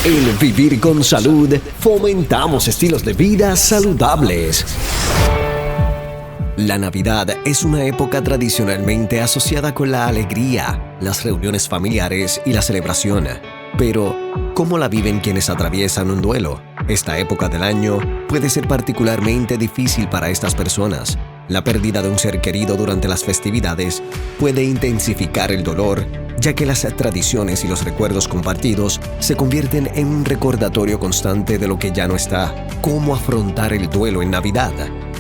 En Vivir con Salud fomentamos estilos de vida saludables. La Navidad es una época tradicionalmente asociada con la alegría, las reuniones familiares y la celebración. Pero, ¿cómo la viven quienes atraviesan un duelo? Esta época del año puede ser particularmente difícil para estas personas. La pérdida de un ser querido durante las festividades puede intensificar el dolor, ya que las tradiciones y los recuerdos compartidos se convierten en un recordatorio constante de lo que ya no está. ¿Cómo afrontar el duelo en Navidad?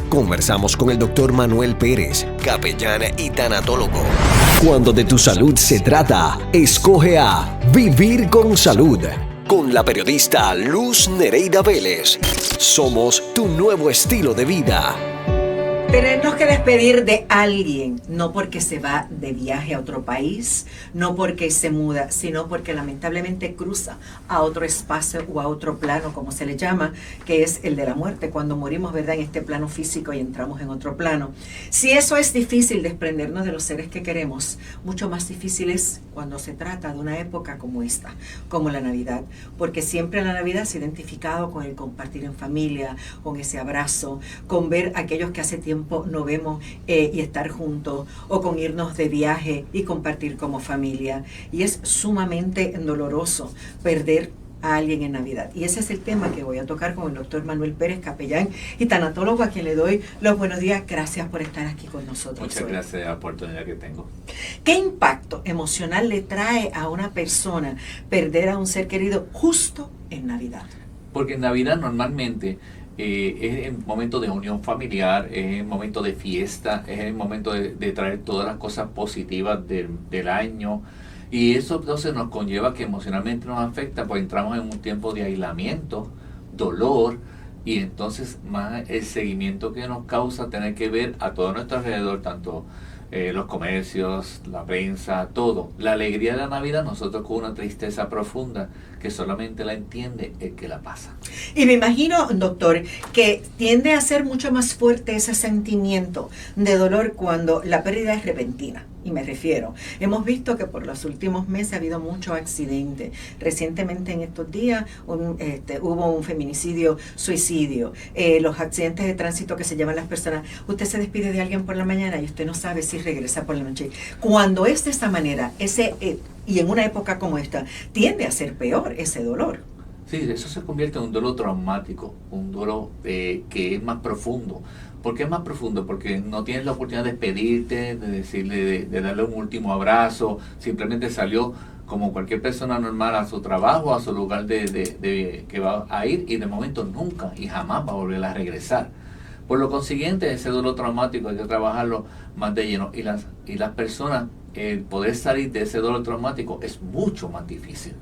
Conversamos con el Dr. Manuel Pérez, capellán y tanatólogo. Cuando de tu salud se trata, escoge a Vivir con Salud, con la periodista Luz Nereida Vélez. Somos tu nuevo estilo de vida. Tenernos que despedir de alguien, no porque se va de viaje a otro país, no porque se muda, sino porque lamentablemente cruza a otro espacio o a otro plano, como se le llama, que es el de la muerte, cuando morimos, ¿verdad?, en este plano físico y entramos en otro plano. Si eso es difícil, desprendernos de los seres que queremos, mucho más difícil es cuando se trata de una época como esta, como la Navidad, porque siempre la Navidad se ha identificado con el compartir en familia, con ese abrazo, con ver a aquellos que hace tiempo no vemos y estar juntos, o con irnos de viaje y compartir como familia. Y es sumamente doloroso perder a alguien en Navidad. Y ese es el tema que voy a tocar con el doctor Manuel Pérez, capellán y tanatólogo, a quien le doy los buenos días. Gracias por estar aquí con nosotros. Muchas gracias por la oportunidad que tengo. ¿Qué impacto emocional le trae a una persona perder a un ser querido justo en Navidad? Porque en Navidad normalmente es el momento de unión familiar, es el momento de fiesta, es el momento de traer todas las cosas positivas del año, y eso entonces nos conlleva que emocionalmente nos afecta, pues entramos en un tiempo de aislamiento, dolor, y entonces más el seguimiento que nos causa tener que ver a todo nuestro alrededor, tanto los comercios, la prensa, todo. La alegría de la Navidad, nosotros con una tristeza profunda que solamente la entiende el que la pasa. Y me imagino, doctor, que tiende a ser mucho más fuerte ese sentimiento de dolor cuando la pérdida es repentina. Y me refiero, hemos visto que por los últimos meses ha habido muchos accidentes. Recientemente en estos días hubo un feminicidio, suicidio, los accidentes de tránsito que se llaman las personas. Usted se despide de alguien por la mañana y usted no sabe si regresa por la noche. Cuando es de esta manera, y en una época como esta, tiende a ser peor ese dolor. Sí, eso se convierte en un duelo traumático, un duelo que es más profundo. ¿Por qué es más profundo? Porque no tienes la oportunidad de despedirte, de decirle, de darle un último abrazo, simplemente salió como cualquier persona normal a su trabajo, a su lugar que va a ir, y de momento nunca y jamás va a volver a regresar. Por lo consiguiente, ese dolor traumático hay que trabajarlo más de lleno, y las personas, el poder salir de ese dolor traumático es mucho más difícil,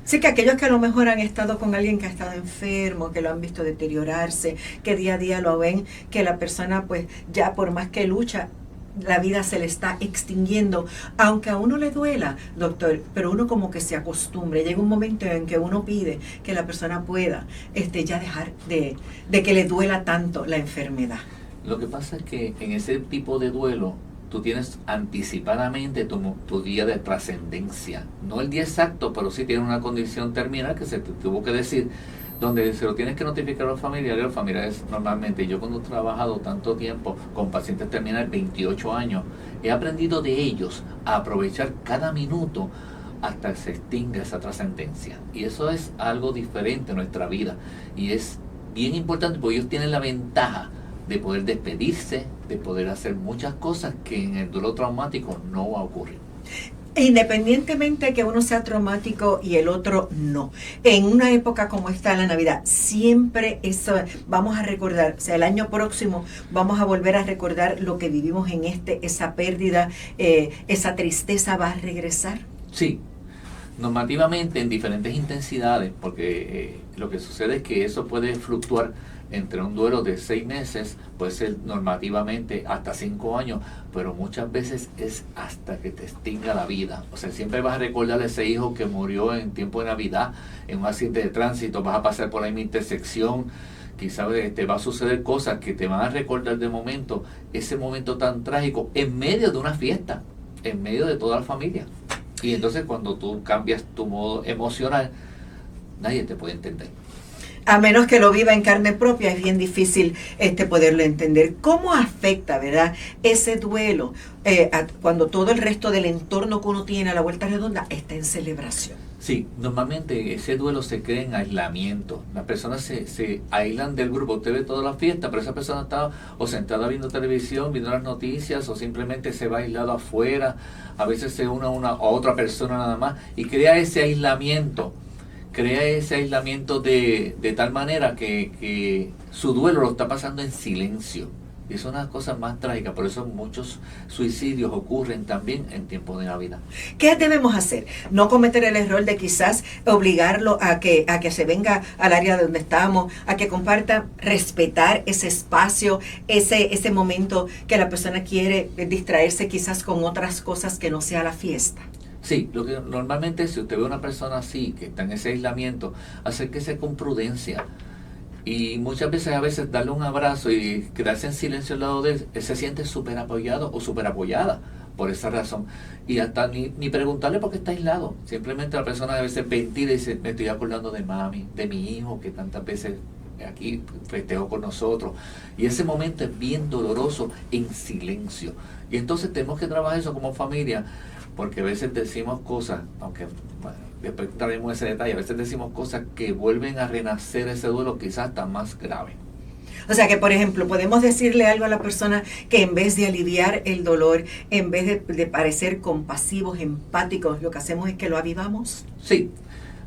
Sí, que aquellos que a lo mejor han estado con alguien que ha estado enfermo, que lo han visto deteriorarse, que día a día lo ven, que la persona pues ya por más que lucha, la vida se le está extinguiendo, aunque a uno le duela, doctor, pero uno como que se acostumbre. Llega un momento en que uno pide que la persona pueda ya dejar de que le duela tanto la enfermedad. Lo que pasa es que en ese tipo de duelo, tú tienes anticipadamente tu día de trascendencia. No el día exacto, pero sí tienes una condición terminal que se te tuvo que decir, donde se lo tienes que notificar a los familiares normalmente. Yo cuando he trabajado tanto tiempo con pacientes terminales, 28 años, he aprendido de ellos a aprovechar cada minuto hasta que se extinga esa trascendencia. Y eso es algo diferente en nuestra vida. Y es bien importante porque ellos tienen la ventaja de poder despedirse, de poder hacer muchas cosas que en el dolor traumático no va a ocurrir. Independientemente que uno sea traumático y el otro no. En una época como esta, la Navidad, siempre eso vamos a recordar, o sea, el año próximo vamos a volver a recordar lo que vivimos en esa pérdida, esa tristeza va a regresar. Sí, normativamente en diferentes intensidades, porque lo que sucede es que eso puede fluctuar entre un duelo de 6 meses, puede ser normativamente hasta 5 años, pero muchas veces es hasta que te extinga la vida. O sea, siempre vas a recordar a ese hijo que murió en tiempo de Navidad, en un accidente de tránsito, vas a pasar por la misma intersección, quizás te va a suceder cosas que te van a recordar de momento, ese momento tan trágico, en medio de una fiesta, en medio de toda la familia. Y entonces cuando tú cambias tu modo emocional, nadie te puede entender. A menos que lo viva en carne propia, es bien difícil poderlo entender. ¿Cómo afecta, verdad, ese duelo cuando todo el resto del entorno que uno tiene a la vuelta redonda está en celebración? Sí, normalmente ese duelo se crea en aislamiento. Las personas se aíslan del grupo. Usted ve toda la fiesta, pero esa persona está o sentada viendo televisión, viendo las noticias, o simplemente se va aislado afuera. A veces se une a otra persona nada más y crea ese aislamiento. Crea ese aislamiento de tal manera que su duelo lo está pasando en silencio. Y es una de las cosas más trágicas, por eso muchos suicidios ocurren también en tiempos de Navidad. ¿Qué debemos hacer? No cometer el error de quizás obligarlo a que se venga al área donde estamos, a que comparta, respetar ese espacio, ese momento que la persona quiere distraerse quizás con otras cosas que no sea la fiesta. Sí, lo que normalmente si usted ve a una persona así, que está en ese aislamiento, acérquese con prudencia. Y muchas veces darle un abrazo y quedarse en silencio al lado de él se siente súper apoyado o súper apoyada por esa razón. Y hasta ni preguntarle por qué está aislado. Simplemente la persona a veces ventila y dice, me estoy acordando de mami, de mi hijo que tantas veces aquí festejó con nosotros. Y ese momento es bien doloroso en silencio. Y entonces tenemos que trabajar eso como familia, porque a veces decimos cosas, aunque bueno, después traemos ese detalle, a veces decimos cosas que vuelven a renacer ese duelo quizás hasta más grave. O sea que, por ejemplo, podemos decirle algo a la persona que en vez de aliviar el dolor, en vez de parecer compasivos, empáticos, lo que hacemos es que lo avivamos. Sí,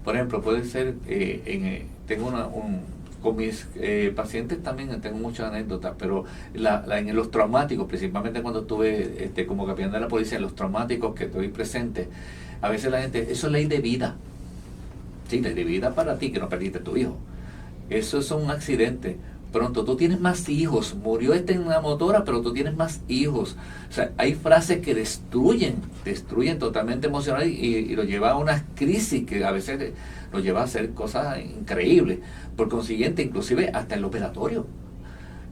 por ejemplo, puede ser, con mis pacientes también tengo muchas anécdotas, pero en los traumáticos, principalmente cuando estuve como capellán de la policía, en los traumáticos que estoy presente, a veces la gente, eso es ley de vida. Sí, ley de vida para ti, que no perdiste a tu hijo. Eso es un accidente. Pronto, tú tienes más hijos. Murió en una motora, pero tú tienes más hijos. O sea, hay frases que destruyen totalmente emocional y lo lleva a una crisis que a veces lo lleva a hacer cosas increíbles. Por consiguiente, inclusive hasta el operatorio.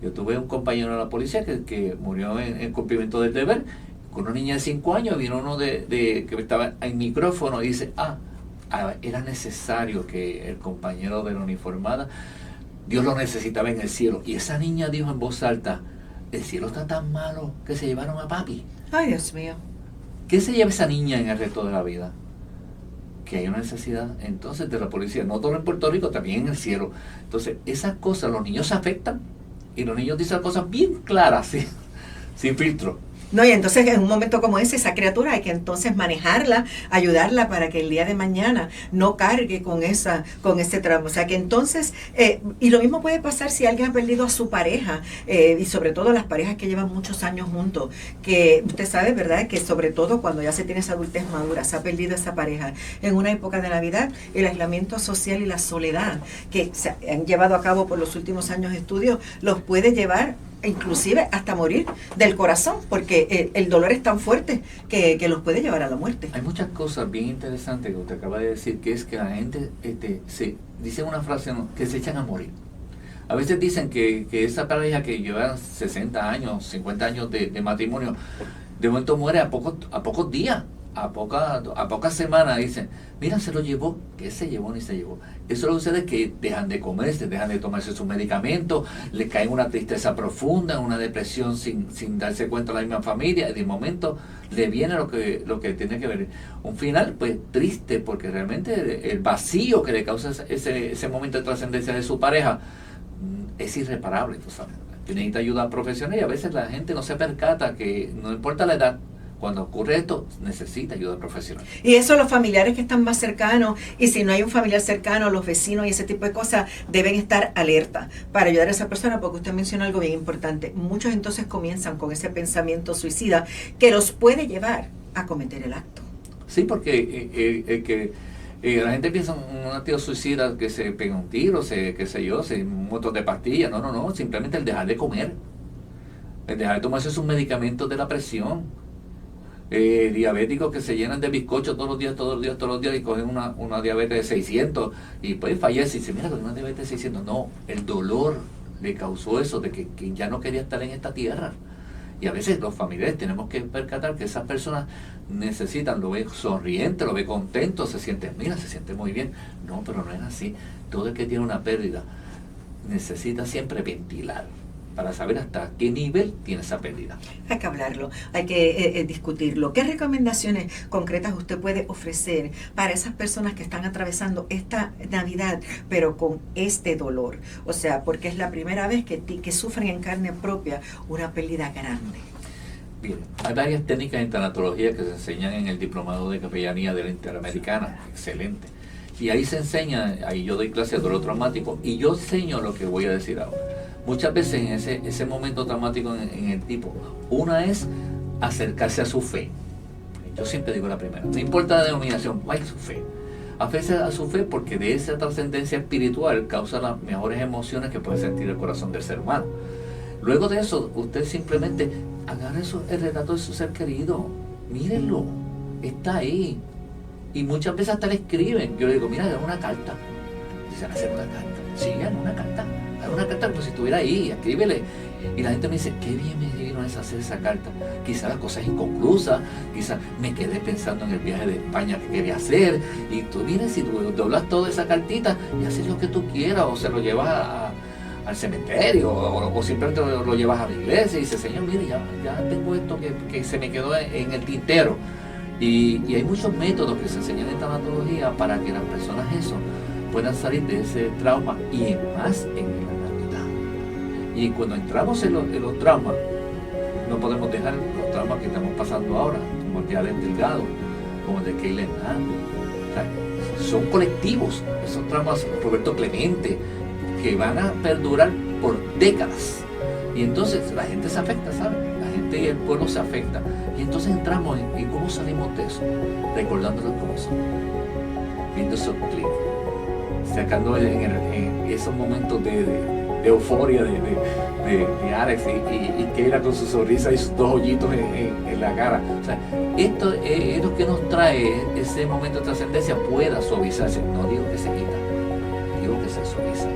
Yo tuve un compañero de la policía que murió en cumplimiento del deber, con una niña de 5 años, vino uno que estaba en micrófono y dice, era necesario que el compañero de la uniformada, Dios lo necesitaba en el cielo. Y esa niña dijo en voz alta, el cielo está tan malo que se llevaron a papi. Ay, Dios mío. ¿Qué se lleva esa niña en el resto de la vida? Que hay una necesidad entonces de la policía, no solo en Puerto Rico, también en el cielo. Entonces, esas cosas, los niños se afectan y los niños dicen cosas bien claras, sin filtro. No, y entonces en un momento como esa criatura hay que entonces manejarla, ayudarla para que el día de mañana no cargue con ese trauma. O sea que entonces, y lo mismo puede pasar si alguien ha perdido a su pareja, y sobre todo las parejas que llevan muchos años juntos, que usted sabe, ¿verdad?, que sobre todo cuando ya se tiene esa adultez madura, se ha perdido esa pareja en una época de Navidad, el aislamiento social y la soledad que se han llevado a cabo por los últimos años estudios, los puede llevar inclusive hasta morir del corazón, porque el dolor es tan fuerte que los puede llevar a la muerte. Hay muchas cosas bien interesantes que usted acaba de decir, que es que la gente se dice una frase, ¿no?, que se echan a morir. A veces dicen que esa pareja que lleva 60 años, 50 años de matrimonio, de momento muere a pocos días, a pocas semanas. Dicen, mira, se lo llevó. ¿Qué se llevó ni se llevó? Eso lo que sucede es que dejan de comerse, dejan de tomarse sus medicamentos, le caen una tristeza profunda, una depresión sin darse cuenta a la misma familia, y de momento le viene lo que tiene que ver. Un final pues triste, porque realmente el vacío que le causa ese momento de trascendencia de su pareja es irreparable, tú sabes. Necesita ayuda profesional y a veces la gente no se percata que no importa la edad, cuando ocurre esto, necesita ayuda profesional. Y eso los familiares que están más cercanos, y si no hay un familiar cercano, los vecinos y ese tipo de cosas, deben estar alerta para ayudar a esa persona, porque usted menciona algo bien importante. Muchos entonces comienzan con ese pensamiento suicida que los puede llevar a cometer el acto. Sí, porque la gente piensa en un acto suicida que se pega un tiro, un montón de pastillas. No, simplemente el dejar de comer, el dejar de tomarse sus medicamentos de la presión. Diabéticos que se llenan de bizcochos todos los días y cogen una diabetes de 600 y pues fallece y dice, mira, con una diabetes de 600. No, el dolor le causó eso de que ya no quería estar en esta tierra. Y a veces los familiares tenemos que percatar que esas personas necesitan, lo ve sonriente, lo ve contento, se siente muy bien. No, pero no es así. Todo el que tiene una pérdida necesita siempre ventilar para saber hasta qué nivel tiene esa pérdida. Hay que hablarlo, hay que discutirlo. ¿Qué recomendaciones concretas usted puede ofrecer para esas personas que están atravesando esta Navidad, pero con este dolor? O sea, porque es la primera vez que sufren en carne propia una pérdida grande. Bien, hay varias técnicas en tanatología que se enseñan en el diplomado de capellanía de la Interamericana, excelente. Y ahí se enseña, ahí yo doy clase de dolor traumático y yo enseño lo que voy a decir ahora. Muchas veces en ese momento traumático en el tipo, una es acercarse a su fe. Yo siempre digo la primera, no importa la denominación, vaya a su fe. Aferrarse a su fe porque de esa trascendencia espiritual causa las mejores emociones que puede sentir el corazón del ser humano. Luego de eso, usted simplemente agarre el retrato de su ser querido, mírenlo, está ahí. Y muchas veces hasta le escriben. Yo le digo, mira, hagan una carta. Dicen, hacer una carta. Sí, hagan una carta. Hagan una carta como si estuviera ahí, escríbele. Y la gente me dice, qué bien me vino a hacer esa carta. Quizá la cosa es inconclusa, quizá me quedé pensando en el viaje de España que quería hacer. Y tú vienes y tú doblas toda esa cartita y haces lo que tú quieras, o se lo llevas al cementerio, o simplemente lo llevas a la iglesia y dices, Señor, mire, ya tengo esto que se me quedó en el tintero. Y hay muchos métodos que se enseñan en tanatología para que las personas puedan salir de ese trauma y más en la Navidad. Y cuando entramos en los traumas, no podemos dejar los traumas que estamos pasando ahora, como el de Alex Delgado, como el de Keila Hernández. O sea, son colectivos, esos traumas, Roberto Clemente, que van a perdurar por décadas. Y entonces la gente se afecta, ¿sabes? La gente y el pueblo se afecta. Y entonces entramos en cómo salimos de eso, recordándolos cómo son, viendo esos clics, sacando en esos momentos de euforia de Alex y Keila con su sonrisa y sus dos hoyitos en la cara. O sea, esto es lo que nos trae ese momento de trascendencia, pueda suavizarse. No digo que se quita, digo que se suaviza.